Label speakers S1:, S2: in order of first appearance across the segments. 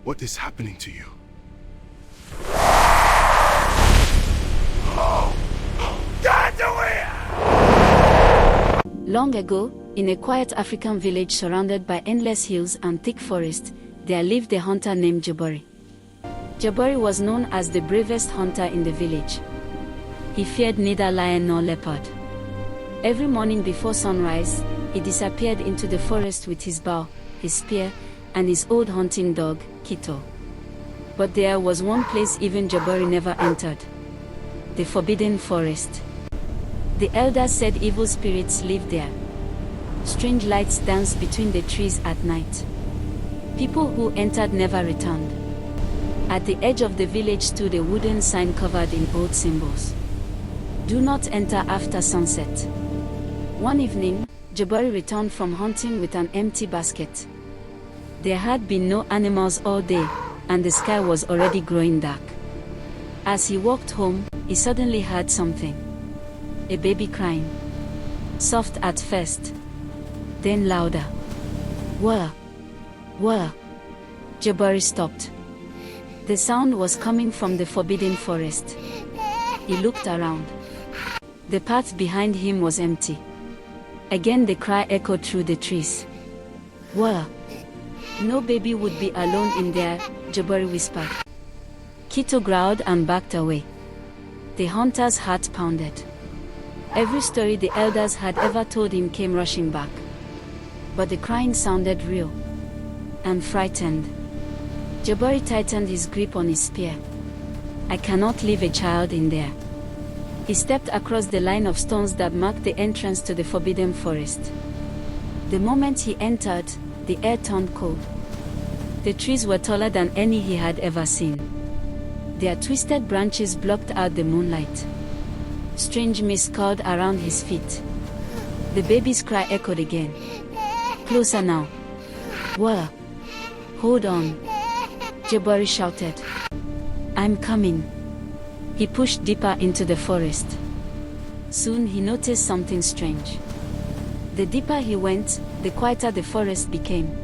S1: What is happening to you? Get away!
S2: Long ago, in a quiet African village surrounded by endless hills and thick forest, there lived a hunter named Jabari. Jabari was known as the bravest hunter in the village. He feared neither lion nor leopard. Every morning before sunrise, he disappeared into the forest with his bow, his spear, and his old hunting dog, Kito. But there was one place even Jabari never entered: the forbidden forest. The elders said evil spirits lived there. Strange lights danced between the trees at night. People who entered never returned. At the edge of the village stood a wooden sign covered in old symbols. Do not enter after sunset. One evening, Jabari returned from hunting with an empty basket. There had been no animals all day, and the sky was already growing dark. As he walked home, he suddenly heard something. A baby crying. Soft at first, then louder. Wah! Wah! Jabari stopped. The sound was coming from the forbidden forest. He looked around. The path behind him was empty. Again the cry echoed through the trees. Wah! No baby would be alone in there, Jabari whispered. Kito growled and backed away. The hunter's heart pounded. Every story the elders had ever told him came rushing back. But the crying sounded real. And frightened, Jabari tightened his grip on his spear. I cannot leave a child in there. He stepped across the line of stones that marked the entrance to the forbidden forest. The moment he entered, the air turned cold. The trees were taller than any he had ever seen. Their twisted branches blocked out the moonlight. Strange mist curled around his feet. The baby's cry echoed again. Closer now. Wah! Hold on! Jabari shouted. I'm coming. He pushed deeper into the forest. Soon he noticed something strange. The deeper he went, the quieter the forest became.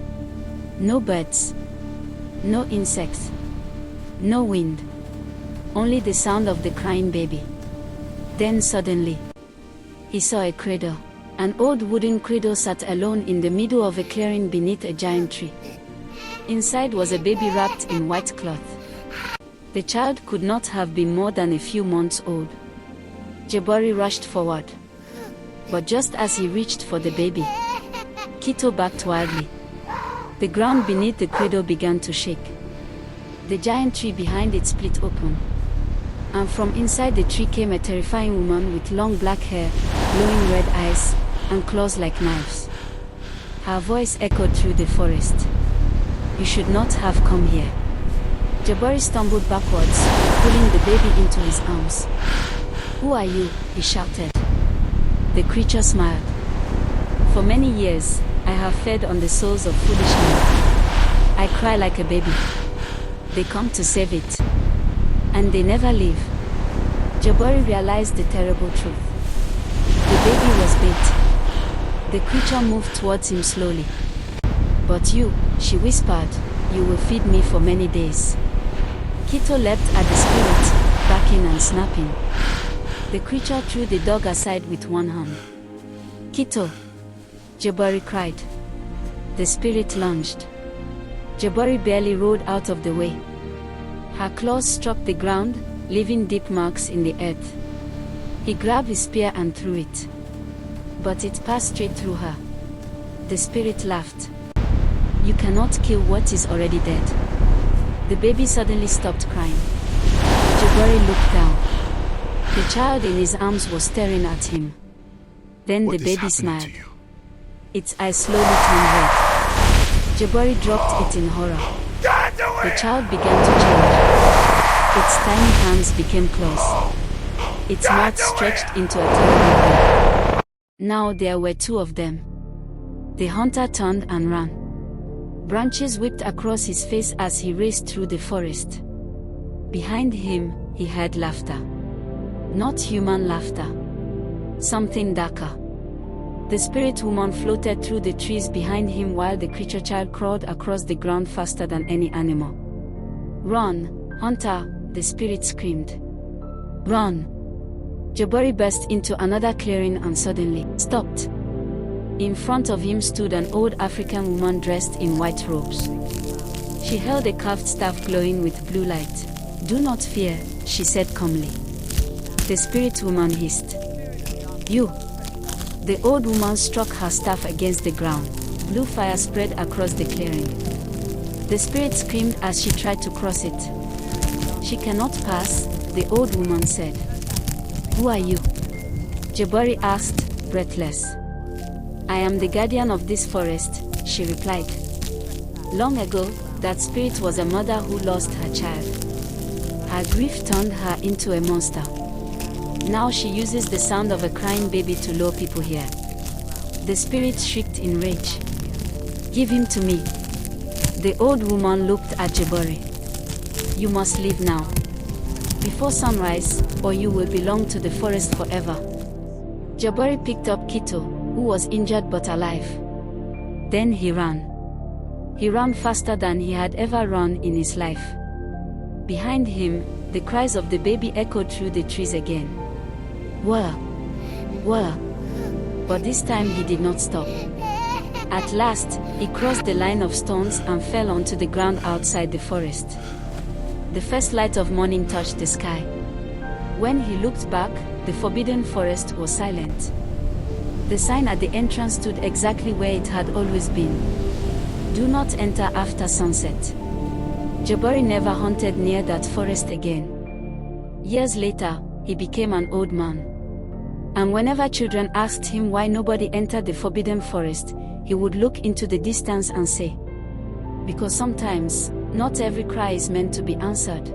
S2: No birds. No insects. No wind. Only the sound of the crying baby. Then suddenly, he saw a cradle. An old wooden cradle sat alone in the middle of a clearing beneath a giant tree. Inside was a baby wrapped in white cloth. The child could not have been more than a few months old. Jabari rushed forward. But just as he reached for the baby, Kito backed wildly. The ground beneath the cradle began to shake. The giant tree behind it split open. And from inside the tree came a terrifying woman with long black hair, glowing red eyes, and claws like knives. Her voice echoed through the forest. You should not have come here. Jabari stumbled backwards, pulling the baby into his arms. Who are you? He shouted. The creature smiled. For many years, I have fed on the souls of foolish men. I cry like a baby. They come to save it. And they never leave. Jabari realized the terrible truth. The baby was bait. The creature moved towards him slowly. But you, she whispered, you will feed me for many days. Kito leapt at the spirit, backing and snapping. The creature threw the dog aside with one hand. Kito! Jabari cried. The spirit lunged. Jabari barely rolled out of the way. Her claws struck the ground, leaving deep marks in the earth. He grabbed his spear and threw it. But it passed straight through her. The spirit laughed. You cannot kill what is already dead. The baby suddenly stopped crying. Jabari looked down. The child in his arms was staring at him. Then the baby smiled. Its eyes slowly turned red. Jabari dropped it in horror. The child began to change. Its tiny hands became claws. Its mouth stretched into a terrible grin. Now there were two of them. The hunter turned and ran. Branches whipped across his face as he raced through the forest. Behind him, he heard laughter. Not human laughter. Something darker. The spirit woman floated through the trees behind him while the creature child crawled across the ground faster than any animal. "Run, hunter," the spirit screamed. "Run!" Jabari burst into another clearing and suddenly stopped. In front of him stood an old African woman dressed in white robes. She held a carved staff glowing with blue light. "Do not fear," she said calmly. The spirit woman hissed. "You!" The old woman struck her staff against the ground. Blue fire spread across the clearing. The spirit screamed as she tried to cross it. "She cannot pass," the old woman said. "Who are you?" Jabari asked, breathless. "I am the guardian of this forest," she replied. Long ago, that spirit was a mother who lost her child. Her grief turned her into a monster. Now she uses the sound of a crying baby to lure people here. The spirit shrieked in rage. "Give him to me." The old woman looked at Jabari. "You must leave now, before sunrise, or you will belong to the forest forever." Jabari picked up Kito, who was injured but alive. Then he ran. He ran faster than he had ever run in his life. Behind him, the cries of the baby echoed through the trees again. "Wah! Wah!" But this time he did not stop. At last, he crossed the line of stones and fell onto the ground outside the forest. The first light of morning touched the sky. When he looked back, the forbidden forest was silent. The sign at the entrance stood exactly where it had always been. "Do not enter after sunset." Jabari never hunted near that forest again. Years later, he became an old man. And whenever children asked him why nobody entered the forbidden forest, he would look into the distance and say, "Because sometimes, not every cry is meant to be answered."